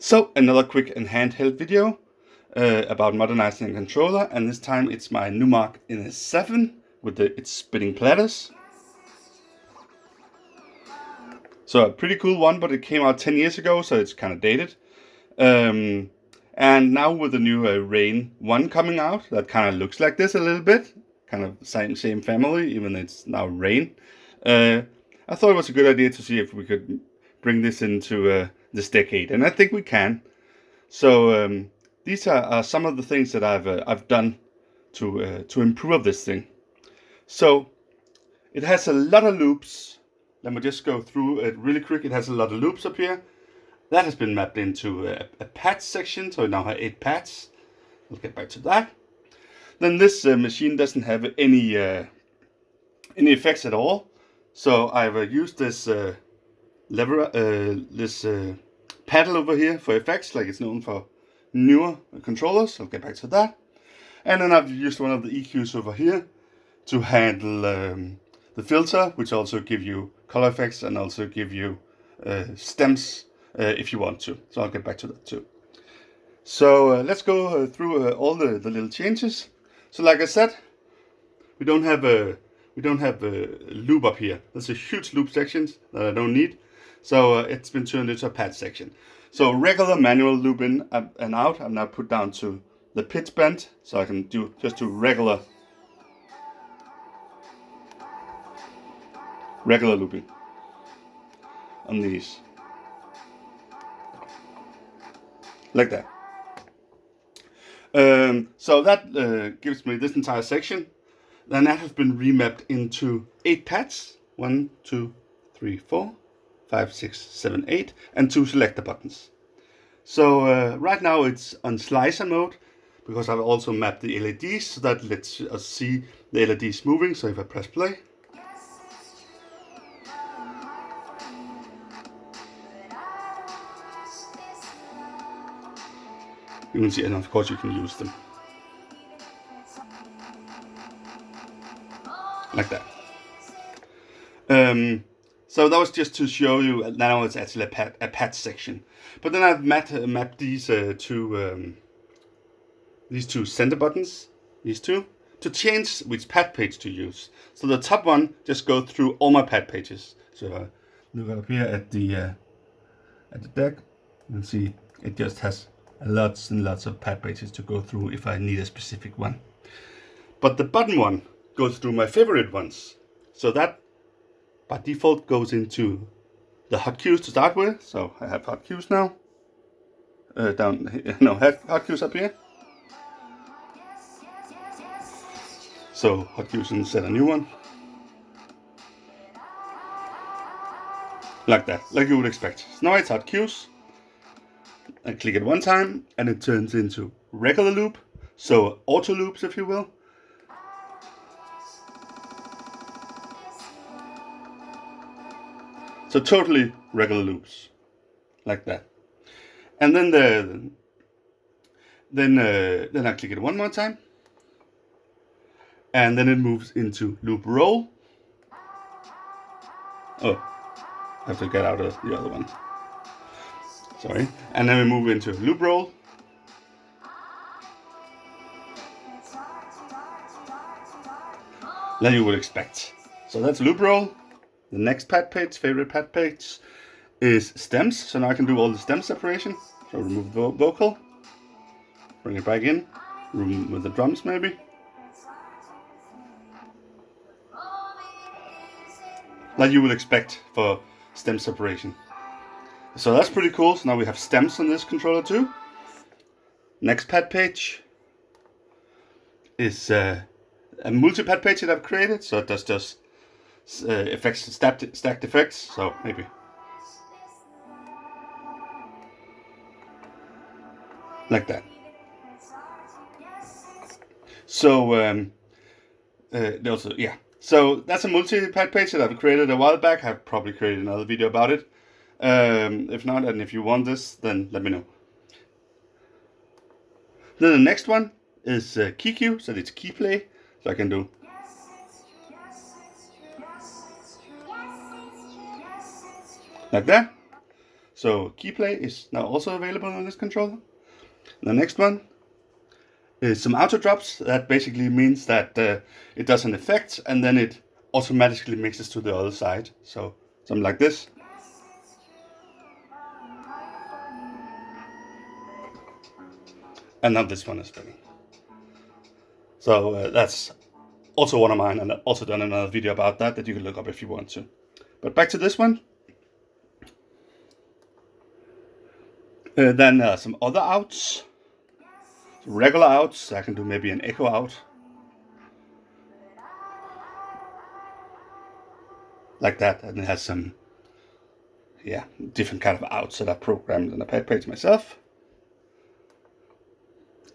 So another quick and handheld video about modernizing a controller, and this time it's my Numark NS7 with its spinning platters. So a pretty cool one, but it came out 10 years ago, so it's kind of dated. And now with the new Rane One coming out, that kind of looks like this a little bit, kind of same family, even though it's now Rane. I thought it was a good idea to see if we could bring this into this decade, and I think we can. So these are some of the things that I've done to improve this thing. So it has a lot of loops. Let me just go through it really quick. It has a lot of loops up here. That has been mapped into a pads section, so it now has 8 pads. We'll get back to that. Then this machine doesn't have any effects at all. So I've used this paddle over here for effects, like it's known for newer controllers. I'll get back to that. And then I've used one of the EQs over here to handle the filter, which also give you color effects and also give you stems if you want to. So I'll get back to that too. So let's go through all the little changes. So like I said, we don't have a loop up here. There's a huge loop section that I don't need. So it's been turned into a pad section. So regular manual loop in and out, I've now put down to the pitch bend, so I can just do regular looping on these, like that. So that gives me this entire section. Then that has been remapped into 8 pads. 1, 2, 3, 4, 5, 6, 7, 8, and 2 selector buttons. So right now it's on slicer mode, because I've also mapped the LEDs, so that lets us see the LEDs moving. So if I press play, you can see, and of course you can use them like that. So that was just to show you. Now it's actually a pad section. But then I've mapped these two center buttons, these two, to change which pad page to use. So the top one just goes through all my pad pages. So look up here at the deck, you can see it just has lots and lots of pad pages to go through if I need a specific one. But the button one goes through my favorite ones. So that by default goes into the hotkeys to start with. So I have hotkeys now. Hotkeys up here. So hotkeys and set a new one. Like that, like you would expect. So now it's hotkeys. I click it one time and it turns into regular loop. So auto loops, if you will. So totally regular loops, like that. And then then I click it one more time, and then it moves into loop roll. Oh, I have to get out of the other one. Sorry. And then we move into loop roll. Like you would expect. So that's loop roll. The next pad page, favorite pad page, is stems. So now I can do all the stem separation. So remove the vocal, bring it back in, remove the drums maybe. Like you would expect for stem separation. So that's pretty cool. So now we have stems on this controller too. Next pad page is a multi-pad page that I've created. So it does just effects, stacked effects. So maybe like that. So also, yeah. So that's a multi-pad page that I've created a while back. I've probably created another video about it. If not, and if you want this, then let me know. Then the next one is key cue, so it's key play. So I can do like that. So key play is now also available on this controller. The next one is some auto drops. That basically means that it does an effect and then it automatically mixes to the other side. So something like this. And now this one is spinning. So that's also one of mine, and I've also done another video about that you can look up if you want to. But back to this one. Then some other outs. Regular outs. I can do maybe an echo out. Like that, and it has some, different kind of outs that I've programmed on the pad page myself.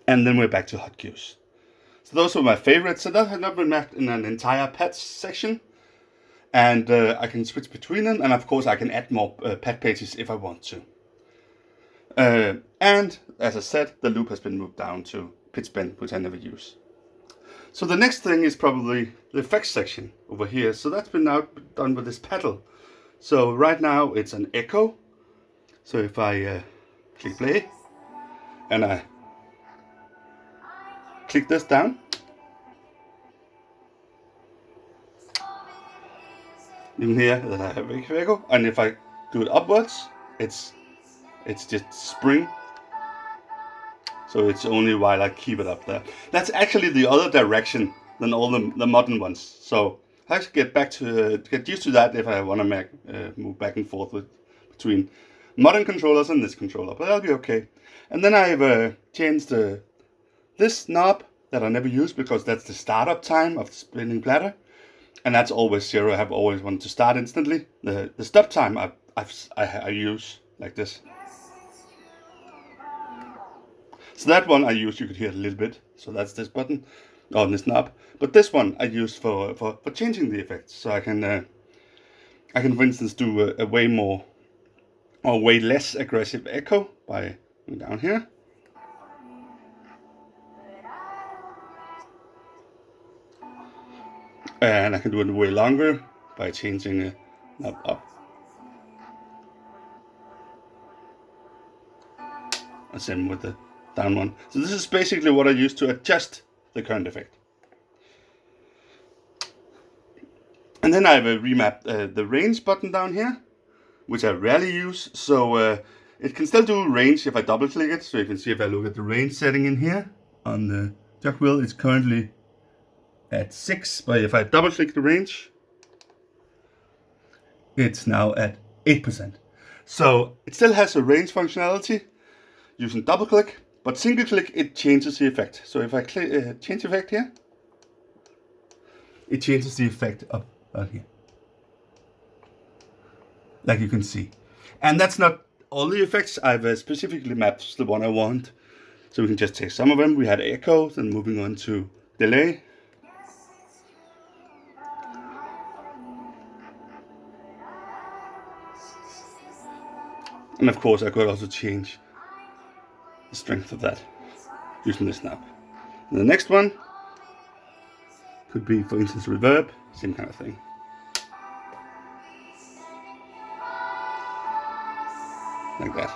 And then we're back to hot cues. So those were my favorites. So that has not been mapped in an entire pad section. And I can switch between them. And of course I can add more pad pages if I want to. And as I said, the loop has been moved down to pitch bend, which I never use. So the next thing is probably the effects section over here. So that's been now done with this pedal. So right now it's an echo. So if I click play and I click this down, you can hear that I have echo. And if I do it upwards, it's just spring. So it's only while I keep it up there. That's actually the other direction than all the modern ones. So I have to get used to that if I want to move back and forth between modern controllers and this controller. But that'll be okay. And then I've changed this knob that I never use because that's the startup time of the spinning platter, and that's always 0. I have always wanted to start instantly. The stop time I use like this. So that one I use, you could hear it a little bit. So that's this button on this knob. But this one I use for changing the effects. So I can for instance do a way more or way less aggressive echo by going down here. And I can do it way longer by changing the knob up. And same with the down one. So this is basically what I use to adjust the current effect. And then I've remapped the range button down here, which I rarely use. So it can still do range if I double click it. So you can see if I look at the range setting in here on the jog wheel, it's currently at 6. But if I double click the range, it's now at 8%. So it still has a range functionality using double click. But single click, it changes the effect. So if I change effect here, it changes the effect up here, like you can see. And that's not all the effects. I've specifically mapped the one I want. So we can just take some of them. We had echo, then moving on to delay. And of course, I could also change the strength of that using this knob. And the next one could be, for instance, reverb, same kind of thing. Like that.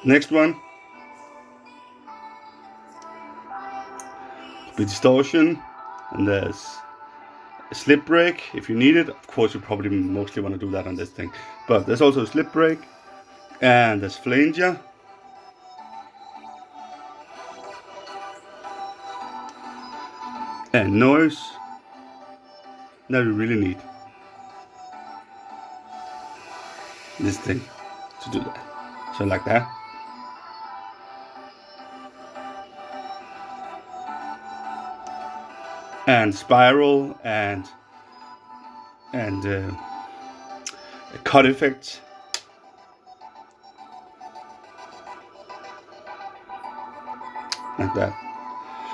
Next one could be distortion, and there's a slip break if you need it. Of course, you probably mostly want to do that on this thing, but there's also a slip break, and there's flanger. And noise. Now you really need this thing to do that. So like that. And spiral and a cut effect. Like that.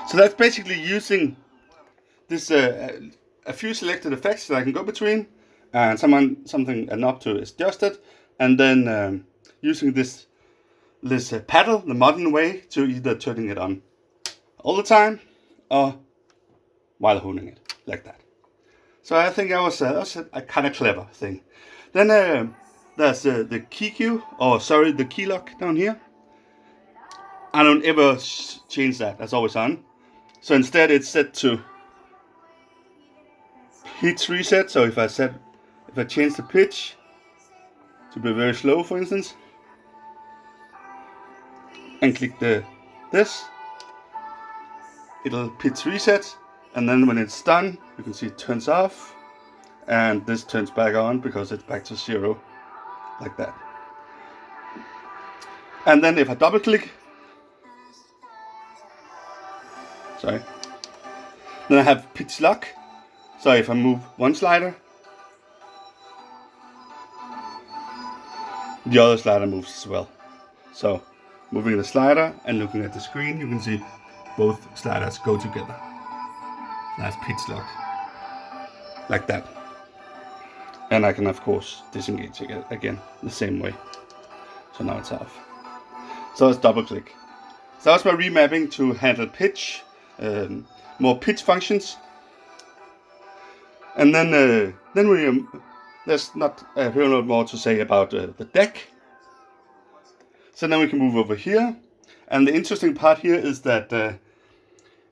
So that's basically using this a few selected effects that I can go between, and something enough to adjust it, and then using this paddle, the modern way, to either turning it on all the time or while honing it, like that. So I think that was a kind of clever thing. Then there's the key cue, or sorry, the key lock down here. I don't ever change that. That's always on. So instead, it's set to pitch reset. So if I change the pitch to be very slow, for instance, and click this, it'll pitch reset, and then when it's done, you can see it turns off, and this turns back on because it's back to 0, like that. And then if I double click, then I have pitch lock. So if I move one slider, the other slider moves as well. So moving the slider and looking at the screen, you can see both sliders go together. That's pitch lock, like that. And I can of course disengage it again the same way. So now it's off. So let's double click. So that's my remapping to handle pitch, more pitch functions. And then there's not a whole lot more to say about the deck. So then we can move over here. And the interesting part here is that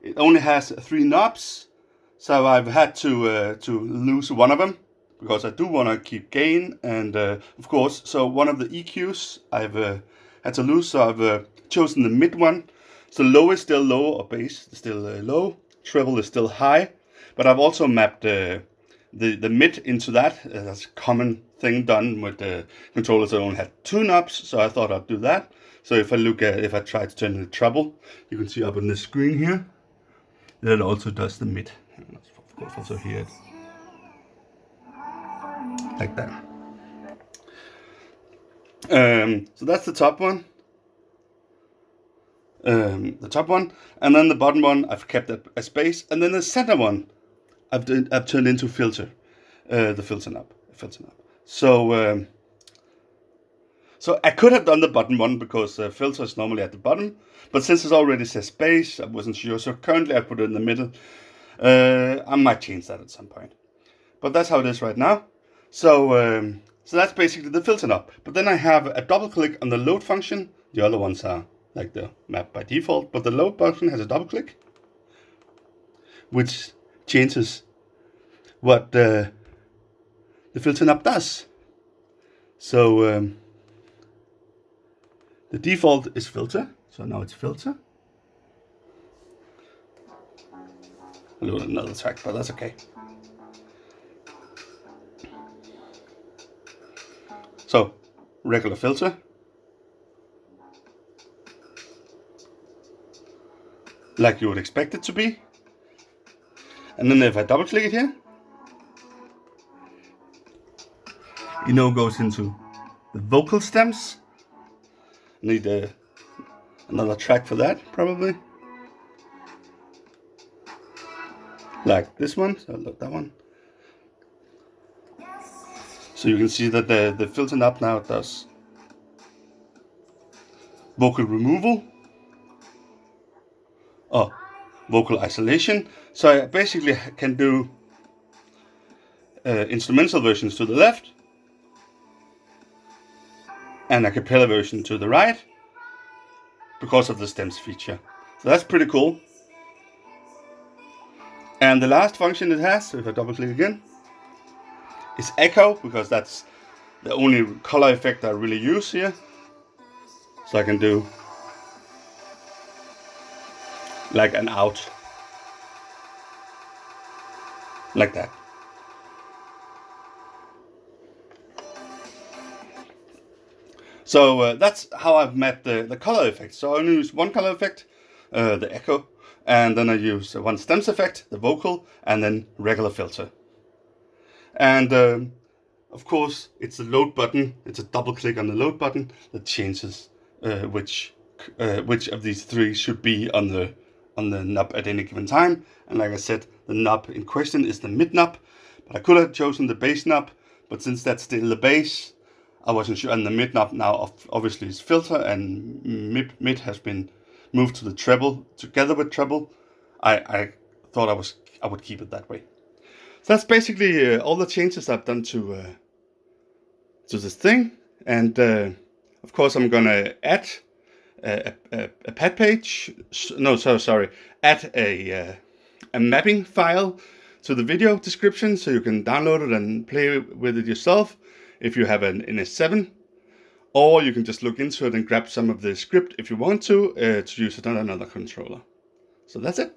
it only has 3 knobs. So I've had to lose one of them because I do want to keep gain. And of course, so one of the EQs I've had to lose. So I've chosen the mid one. So low is still low, or bass is still low. Treble is still high. But I've also mapped the mid into that. That's a common thing done with the controllers that only had 2 knobs, so I thought I'd do that. So if I try to turn the treble, you can see up on the screen here that it also does the mid. And of course also hear it like that. So that's the top one. And then the bottom one I've kept a space, and then the center one I've turned into filter, the filter knob. So I could have done the bottom one because filter is normally at the bottom, but since it already says space, I wasn't sure. So currently I put it in the middle. I might change that at some point, but that's how it is right now. So that's basically the filter knob. But then I have a double click on the load function. The other ones are like the map by default, but the load function has a double click, which changes what the filter knob does. So the default is filter, so now it's filter. I'll load another track, but that's okay. So regular filter, like you would expect it to be. And then if I double click it here, it goes into the vocal stems. Need another track for that, probably. Like this one, so I'll load that one. So you can see that the filter knob now does vocal removal, or vocal isolation. So I basically can do instrumental versions to the left and a cappella version to the right because of the stems feature. So that's pretty cool. And the last function it has, so if I double click again, is echo, because that's the only color effect I really use here. So I can do like an out, like that. So that's how I've mapped the color effect. So I only use one color effect, the echo, and then I use one stems effect, the vocal, and then regular filter. And of course, it's the load button. It's a double click on the load button that changes which of these 3 should be on the knob at any given time. And like I said, the knob in question is the mid knob, but I could have chosen the bass knob, but since that's still the bass, I wasn't sure. And the mid knob now obviously is filter, and mid has been moved to the treble together with treble. I thought I would keep it that way. So that's basically all the changes I've done to to this thing. And of course, I'm gonna add a pad page. No, sorry. Add a mapping file to the video description, so you can download it and play with it yourself if you have an NS7, or you can just look into it and grab some of the script if you want to use it on another controller. So that's it.